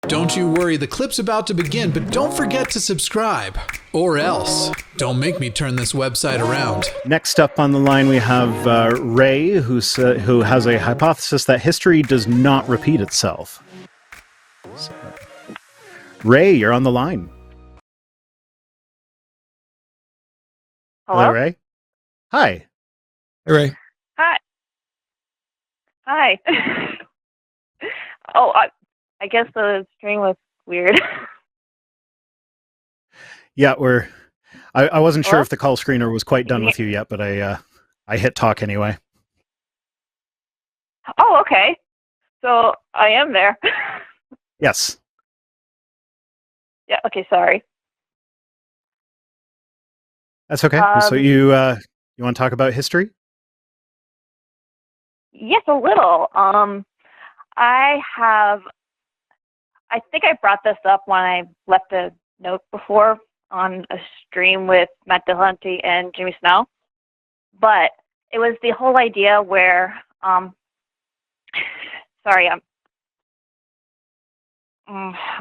Don't you worry, the clip's about to begin, but don't forget to subscribe. Or else. Don't make me turn this website around. Next up on the line, we have Ray, who has a hypothesis that history does not repeat itself. So, Ray, you're on the line. Hello, Ray. Hi. Hey, Ray. Hi. Oh, I guess the string was weird. Yeah, I wasn't sure Hello? if the call screener was quite done with you yet, but I hit talk anyway. Oh, okay. So I am there. Yes. Yeah. Okay. Sorry. That's okay. So you want to talk about history? Yes, a little. I think I brought this up when I left a note before on a stream with Matt Dillahunty and Jimmy Snow, but it was the whole idea where, sorry, I'm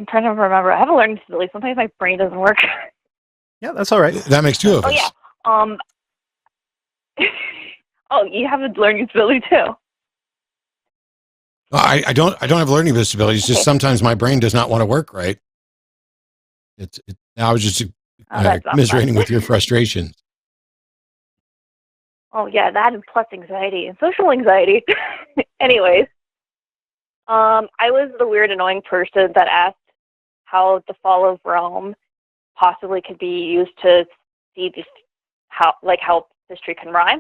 trying to remember. I have a learning disability. Sometimes my brain doesn't work. Yeah, that's all right. That makes two of us. Oh yeah. Oh, you have a learning disability too. I don't have learning disabilities. Just sometimes my brain does not want to work right. I was just commiserating with your frustration. Oh yeah, that and plus anxiety and social anxiety. Anyways, I was the weird, annoying person that asked how the fall of Rome possibly could be used to see how history can rhyme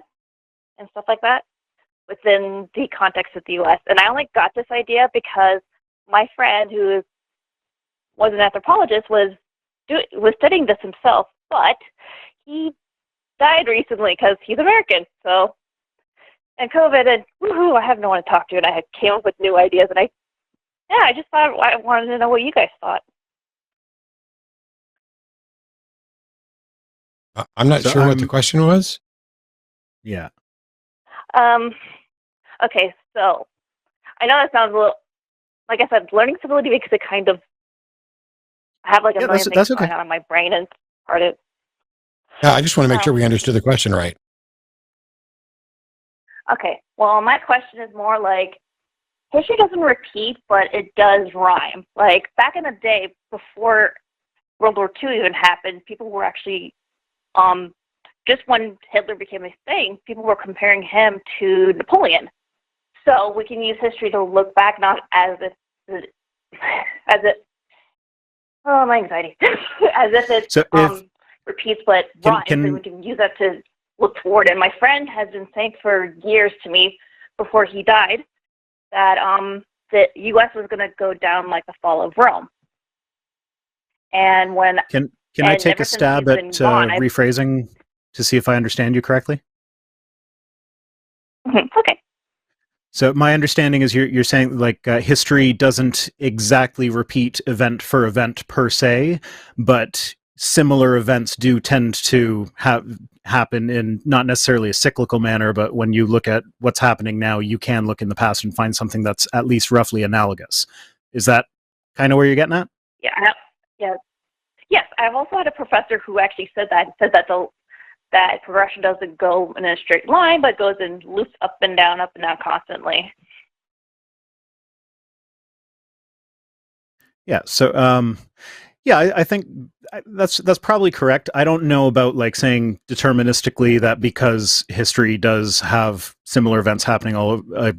and stuff like that within the context of the U.S. And I only got this idea because my friend, who was an anthropologist, was studying this himself, but he died recently because he's American. So, and COVID, and woohoo, I have no one to talk to, and I came up with new ideas, and I just thought I wanted to know what you guys thought. I'm not sure what the question was. Yeah. Okay, so I know that sounds a little, like I said, learning disability makes it kind of, I have like a million things going on in my brain and part of it. Yeah, I just want to make sure we understood the question right. Okay, well, my question is more like, history doesn't repeat, but it does rhyme. Like, back in the day, before World War II even happened, people were actually, just when Hitler became a thing, people were comparing him to Napoleon. So we can use history to look back, not as if, oh, my anxiety, as if it repeats but rhymes, and we can use that to look forward. And my friend has been saying for years to me, before he died, that the U.S. was going to go down like the fall of Rome. And when can I take a stab at rephrasing to see if I understand you correctly? Okay. So my understanding is you're saying like history doesn't exactly repeat event for event per se, but similar events do tend to happen in not necessarily a cyclical manner, but when you look at what's happening now, you can look in the past and find something that's at least roughly analogous. Is that kind of where you're getting at? Yeah. Yes, I've also had a professor who actually said that that progression doesn't go in a straight line, but goes in loops up and down constantly. Yeah. So, I think that's probably correct. I don't know about like saying deterministically that because history does have similar events happening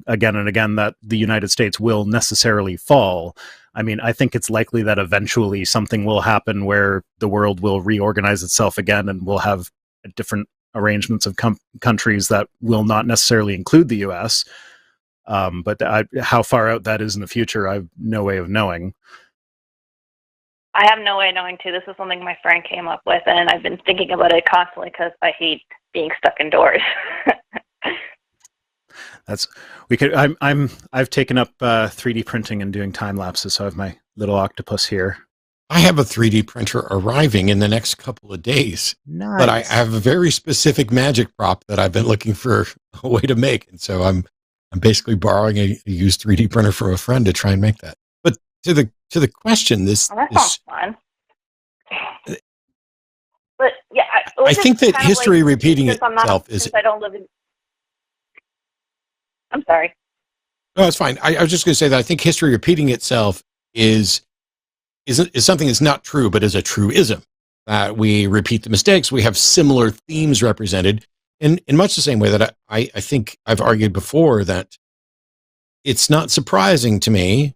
again and again that the United States will necessarily fall. I mean, I think it's likely that eventually something will happen where the world will reorganize itself again and we'll have different arrangements of countries that will not necessarily include the U.S. But how far out that is in the future, I have no way of knowing. I have no way of knowing, too. This is something my friend came up with, and I've been thinking about it constantly because I hate being stuck indoors. I've taken up 3D printing and doing time lapses, so I have my little octopus here. I have a 3D printer arriving in the next couple of days. Nice. But I have a very specific magic prop that I've been looking for a way to make, and so I'm basically borrowing a used 3D printer from a friend to try and make that. But to to the question, this, Oh, that sounds fun. But yeah, I think that history repeating since I'm not- itself is. Since I don't live in. I'm sorry. No, it's fine. I was just going to say that I think history repeating itself is something that's not true, but is a truism. That we repeat the mistakes. We have similar themes represented in much the same way that I think I've argued before that it's not surprising to me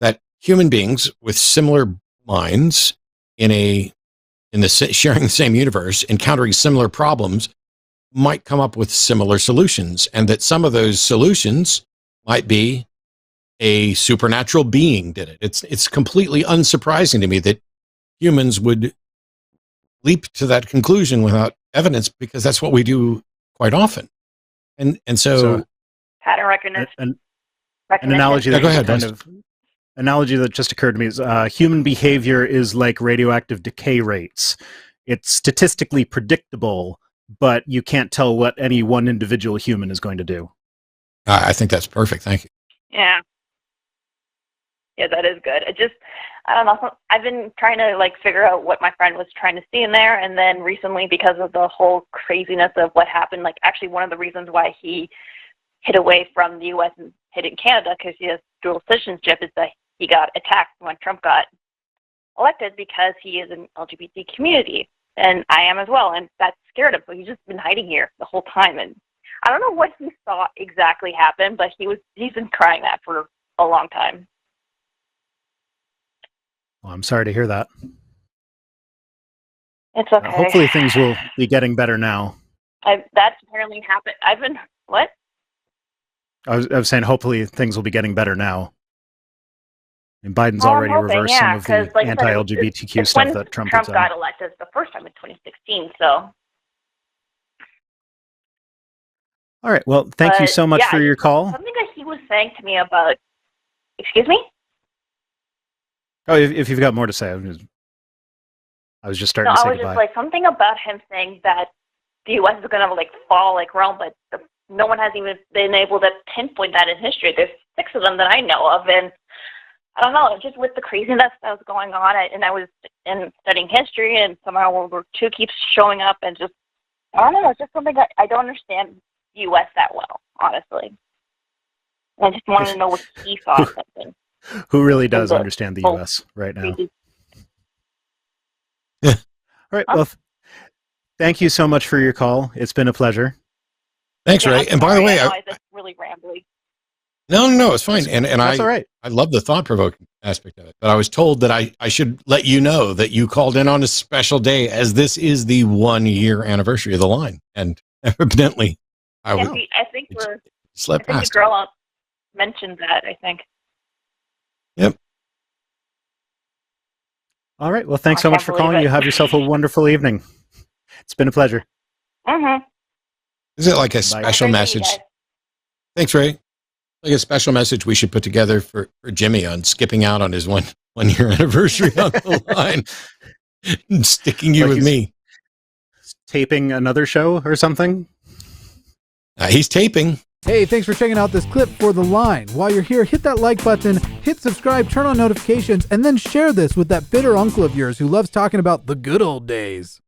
that human beings with similar minds sharing the same universe, encountering similar problems, might come up with similar solutions, and that some of those solutions might be a supernatural being did it. It's completely unsurprising to me that humans would leap to that conclusion without evidence, because that's what we do quite often. And so pattern recognition. An analogy that analogy that just occurred to me is human behavior is like radioactive decay rates. It's statistically predictable, but you can't tell what any one individual human is going to do. I think that's perfect. Thank you. Yeah. Yeah, that is good. I don't know. I've been trying to figure out what my friend was trying to see in there, and then recently, because of the whole craziness of what happened, actually one of the reasons why he hid away from the U.S. and hid in Canada, because he has dual citizenship, is that he got attacked when Trump got elected because he is an LGBT community, and I am as well, and that scared him. So he's just been hiding here the whole time, and I don't know what he saw exactly happen, but he's been crying that for a long time. Well, I'm sorry to hear that. It's okay. Hopefully things will be getting better now. That's apparently happened. What? I was saying hopefully things will be getting better now. And Biden's already reversed some of the anti-LGBTQ stuff that Trump got elected the first time in 2016, so. All right. Well, thank you so much for your call. Something that he was saying to me about, excuse me? Oh, if you've got more to say, I was just starting to say goodbye. I was just something about him saying that the U.S. is going to fall like Rome, but no one has even been able to pinpoint that in history. There's 6 of them that I know of, and I don't know, just with the craziness that was going on, and I was studying history, and somehow World War II keeps showing up, and just, I don't know, it's just something that I don't understand the U.S. that well, honestly. I just wanted to know what he saw something. Who really does understand the U.S. right now? Yeah. All right. Well, thank you so much for your call. It's been a pleasure. Thanks, Ray. And by the way, I was really rambly. No, it's fine. And that's all right. I love the thought-provoking aspect of it. But I was told that I should let you know that you called in on a special day, as this is the 1-year anniversary of the line. And evidently, I think slept past. The girl mentioned that, I think. Yep. All right. Well, thanks so much for calling. You have yourself a wonderful evening. It's been a pleasure. Mm-hmm. Is it like a special message? Thanks, Ray. Like a special message we should put together for Jimmy on skipping out on his 1-year anniversary on the line and sticking you with me. Taping another show or something? He's taping. Hey, thanks for checking out this clip for The Line. While you're here, hit that like button, hit subscribe, turn on notifications, and then share this with that bitter uncle of yours who loves talking about the good old days.